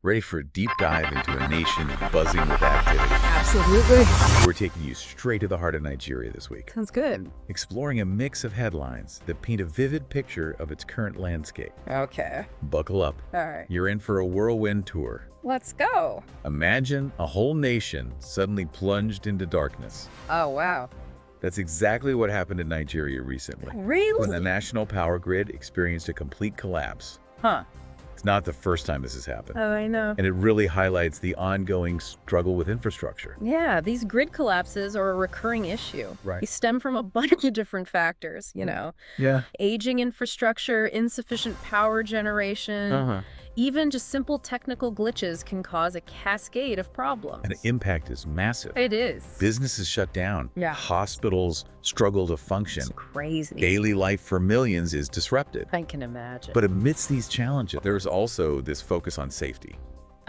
Ready for a deep dive into a nation buzzing with activity? Absolutely. We're taking you straight to the heart of Nigeria this week, Sounds good. exploring a mix of headlines that paint a vivid picture of its current landscape. Okay. Buckle up. All right. You're in for a whirlwind tour. Let's go. Imagine a whole nation suddenly plunged into darkness. Oh, wow. That's exactly what happened in Nigeria recently, when the Really? national power grid experienced a complete collapse. Huh. It's not the first time this has happened, Oh, I know. and it really highlights the ongoing struggle with infrastructure. Yeah, these grid collapses are a recurring issue. Right. They stem from a bunch of different factors, Yeah. aging infrastructure, insufficient power generation, even just simple technical glitches can cause a cascade of problems. And the impact is massive. It is. Businesses shut down. Yeah. Hospitals struggle to function. It's crazy. Daily life for millions is disrupted. I can imagine. But amidst these challenges, there's also this focus on safety,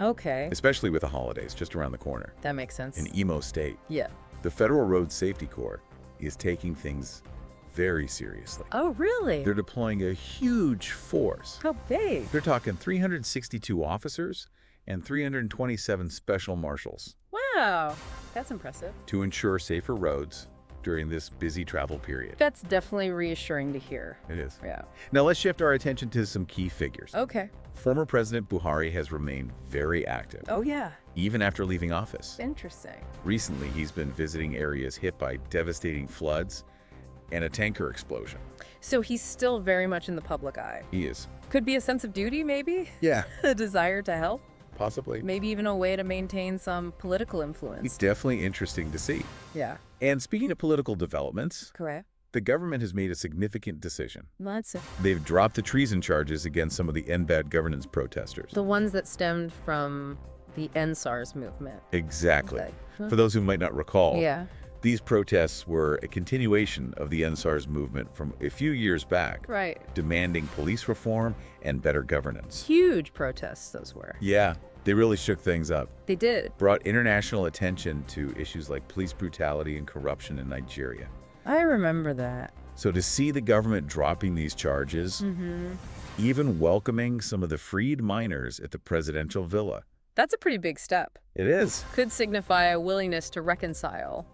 Okay, especially with the holidays just around the corner. that makes sense. In Imo State, Yeah. the Federal Road Safety Corps is taking things very seriously. Oh, really? They're deploying a huge force. How big? They're talking 362 officers and 327 special marshals Wow, that's impressive. to ensure safer roads during this busy travel period. That's definitely reassuring to hear. It is. Yeah. Now let's shift our attention to some key figures. Okay. Former President Buhari has remained very active, Oh, yeah. even after leaving office. Interesting. Recently, he's been visiting areas hit by devastating floods and a tanker explosion. So he's still very much in the public eye. He is. Could be a sense of duty, maybe? Yeah, A desire to help? possibly. Maybe even a way to maintain some political It's influence. definitely interesting to see. Yeah. And speaking of political developments, Correct. the government has made a significant decision. That's it. They've dropped the treason charges against some of the EndBadGovernance protesters. The ones that stemmed from the NSARS movement. Exactly. Okay. For those who might not recall, Yeah. these protests were a continuation of the NSARS movement from a few years back, Right. demanding police reform and better governance. Huge protests, those were. Yeah, they really shook things up, They did. brought international attention to issues like police brutality and corruption in Nigeria. I remember that. So to see the government dropping these charges, Mm-hmm. even welcoming some of the freed miners at the presidential villa, That's a pretty big step. it is. Could signify a willingness to reconcile,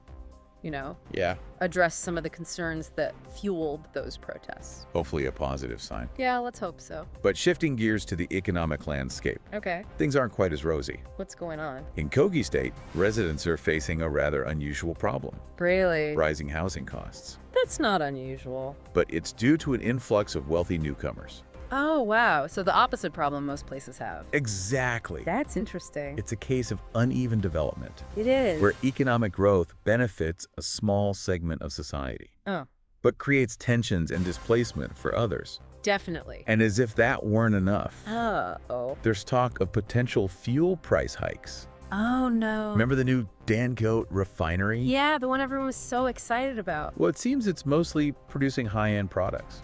Yeah, address some of the concerns that fueled those protests. hopefully a positive sign. Yeah, let's hope so. But shifting gears to the economic landscape, Okay, things aren't quite as rosy. what's going on? In Kogi State, residents are facing a rather unusual problem: Really? rising housing costs. That's not unusual. But it's due to an influx of wealthy newcomers. Oh, wow. So the opposite problem most places have. Exactly. That's interesting. It's a case of uneven development, It is. where economic growth benefits a small segment of society, Oh, but creates tensions and displacement for others. definitely. And as if that weren't enough, Oh. there's talk of potential fuel price hikes. Oh, no. Remember the new Dangote refinery? Yeah, the one everyone was so excited about. Well, it seems it's mostly producing high-end products.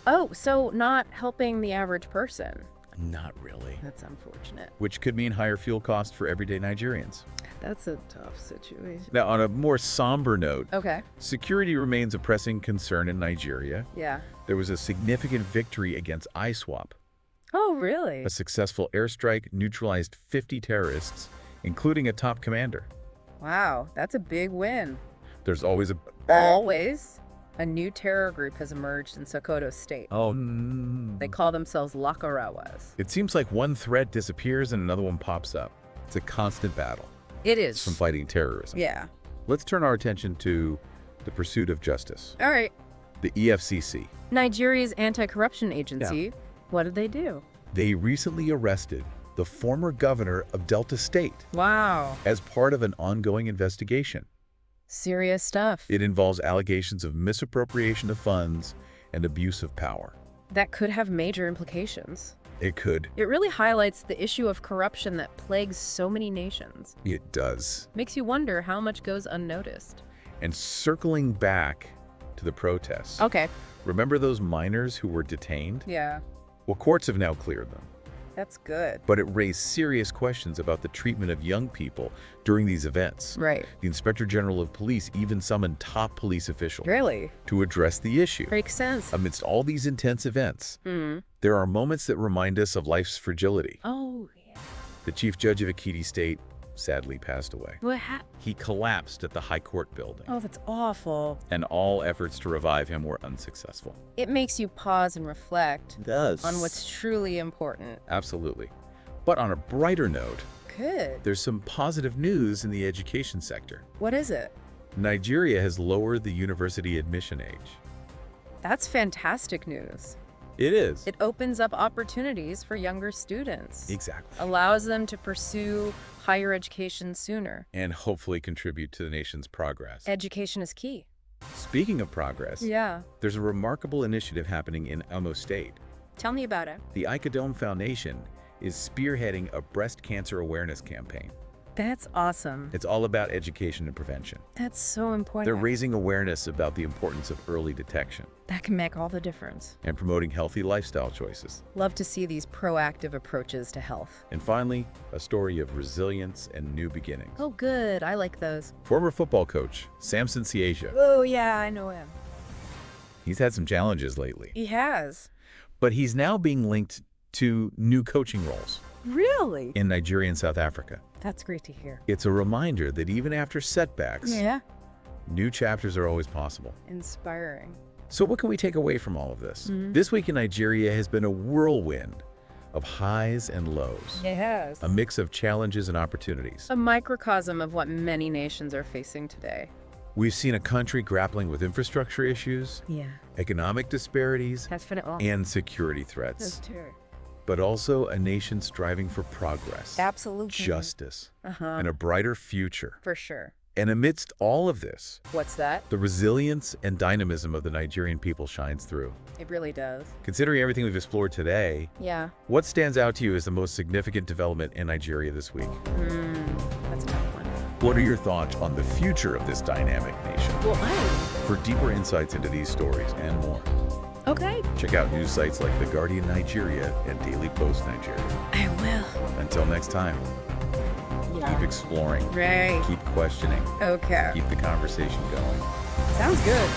Oh, so not helping the average person. Not really. That's unfortunate. Which could mean higher fuel costs for everyday Nigerians. That's a tough situation. Now, on a more somber note, Okay. security remains a pressing concern in Nigeria. Yeah. There was a significant victory against ISWAP. Oh, really? A successful airstrike neutralized 50 terrorists, including a top commander. Wow, that's a big win. There's always a... Always. A new terror group has emerged in Sokoto State. Oh, They call themselves Lakarawas. it seems like one threat disappears and another one pops up. It's a constant battle It is. from fighting terrorism. Yeah. Let's turn our attention to the pursuit of justice. All right. The EFCC. Nigeria's anti-corruption agency. What did they do? They recently arrested the former governor of Delta State Wow. as part of an ongoing investigation. Serious stuff. It involves allegations of misappropriation of funds and abuse of power. That could have major implications. It could. It really highlights the issue of corruption that plagues so many nations. It does. Makes you wonder how much goes unnoticed. And circling back to the protests, Okay. remember those miners who were detained? Yeah. Well, courts have now cleared them. That's good. But it raised serious questions about the treatment of young people during these events. Right. The Inspector General of Police even summoned top police officials Really? to address the issue. Makes sense. Amidst all these intense events, there are moments that remind us of life's fragility. Oh, yeah. The chief judge of Ekiti State sadly passed away. What happened? He collapsed at the High Court building, Oh, that's awful. and all efforts to revive him were unsuccessful. It makes you pause and reflect It does. on what's truly important. Absolutely. But on a brighter note, Good. there's some positive news in the education sector. What is it? Nigeria has lowered the university admission age. That's fantastic news. It is. It opens up opportunities for younger students. Exactly. Allows them to pursue higher education sooner. And hopefully contribute to the nation's progress. Education is key. Speaking of progress, Yeah. there's a remarkable initiative happening in Borno State. Tell me about it. The Ikadome Foundation is spearheading a breast cancer awareness campaign. That's awesome. It's all about education and prevention. That's so important. They're raising awareness about the importance of early detection That can make all the difference. and promoting healthy lifestyle choices. Love to see these proactive approaches to health. And finally, a story of resilience and new beginnings. Oh, good. I like those. Former football coach Samson Siaja. Oh, yeah, I know him. He's had some challenges lately, He has. but he's now being linked to new coaching roles Really? in Nigeria and South Africa. That's great to hear. It's a reminder that even after setbacks, Yeah. new chapters are always possible. Inspiring. So what can we take away from all of this? This week in Nigeria has been a whirlwind of highs and lows, It has. a mix of challenges and opportunities. A microcosm of what many nations are facing today. We've seen a country grappling with infrastructure issues, Yeah. economic disparities, Definitely. and security threats, true. but also a nation striving for progress, Absolutely. justice, Uh-huh. and a brighter future. For sure. And amidst all of this, What's that? the resilience and dynamism of the Nigerian people shines through. It really does. Considering everything we've explored today, Yeah. what stands out to you as the most significant development in Nigeria this week? That's a tough one. What are your thoughts on the future of this dynamic nation? Well, For deeper insights into these stories and more, okay. check out news sites like The Guardian Nigeria and Daily Post Nigeria. I will. Until next time, keep exploring, Right. keep questioning, Okay. keep the conversation going. Sounds good.